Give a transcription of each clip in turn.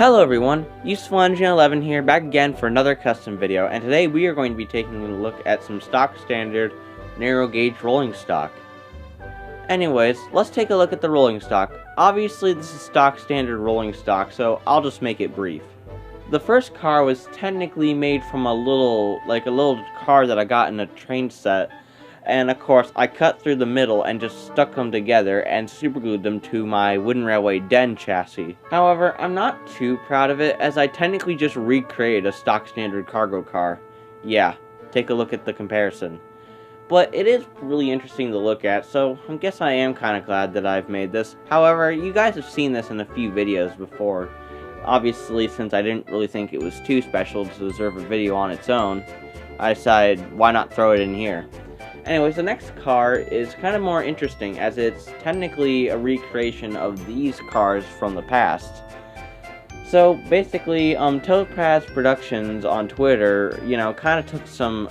Hello everyone, UsefulEngine11 here, back again for another custom video, and today we are going to be taking a look at some stock standard narrow gauge rolling stock. Anyways, let's take a look at the rolling stock. Obviously this is stock standard rolling stock, so I'll just make it brief. The first car was technically made from a little car that I got in a train set. And of course, I cut through the middle and just stuck them together and superglued them to my Wooden Railway Den chassis. However, I'm not too proud of it, as I technically just recreated a stock standard cargo car. Yeah, take a look at the comparison. But it is really interesting to look at, so I guess I am kind of glad that I've made this. However, you guys have seen this in a few videos before. Obviously, since I didn't really think it was too special to deserve a video on its own, I decided why not throw it in here. Anyways, the next car is kind of more interesting, as it's technically a recreation of these cars from the past. So basically, Topaz Productions on Twitter, kind of took some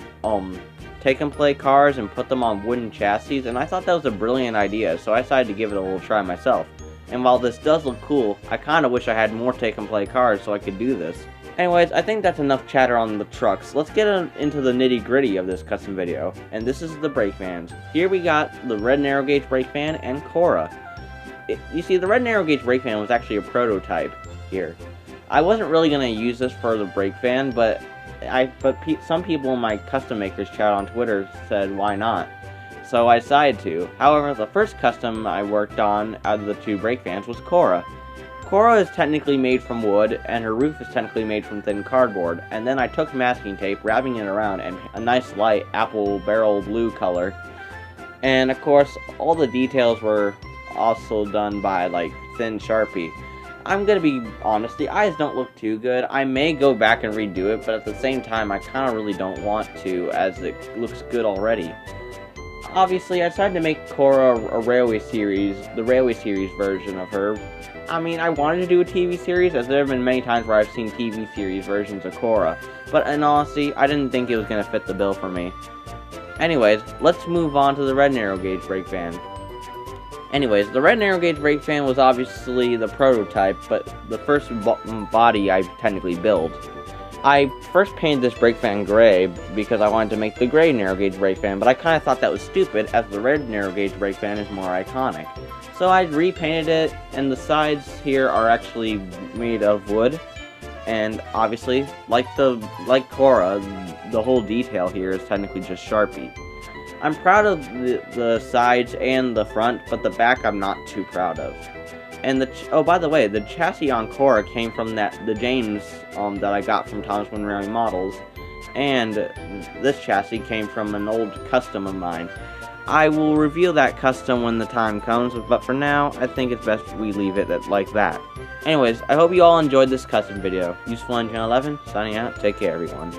take-and-play cars and put them on wooden chassis, and I thought that was a brilliant idea, so I decided to give it a little try myself. And while this does look cool, I kind of wish I had more take-and-play cars so I could do this. Anyways, I think that's enough chatter on the trucks. Let's get into the nitty-gritty of this custom video, and this is the brake vans. Here we got the red narrow gauge brake van and Cora. You see, the red narrow gauge brake van was actually a prototype here. I wasn't really going to use this for the brake van, but some people in my custom makers chat on Twitter said why not. So I decided to. However, the first custom I worked on out of the two brake vans was Cora. Cora is technically made from wood, and her roof is technically made from thin cardboard, and then I took masking tape, wrapping it around, and a nice light apple barrel blue color. And of course, all the details were also done by, thin Sharpie. I'm gonna be honest, the eyes don't look too good. I may go back and redo it, but at the same time, I kinda really don't want to, as it looks good already. Obviously, I decided to make Cora the Railway Series version of her. I mean, I wanted to do a TV series, as there have been many times where I've seen TV series versions of Cora, but in honesty, I didn't think it was going to fit the bill for me. Anyways, let's move on to the red narrow gauge brake van. Anyways, the red narrow gauge brake van was obviously the prototype, but the first body I technically built. I first painted this brake van gray because I wanted to make the gray narrow gauge brake van, but I kind of thought that was stupid, as the red narrow gauge brake van is more iconic. So I repainted it, and the sides here are actually made of wood, and obviously, like Cora, the whole detail here is technically just Sharpie. I'm proud of the sides and the front, but the back I'm not too proud of. And oh, by the way, the chassis on Cora came from the James that I got from Thomas Wooden Railway Models, and this chassis came from an old custom of mine. I will reveal that custom when the time comes, but for now, I think it's best we leave it like that. Anyways, I hope you all enjoyed this custom video. UsefulEngine11, signing out. Take care, everyone.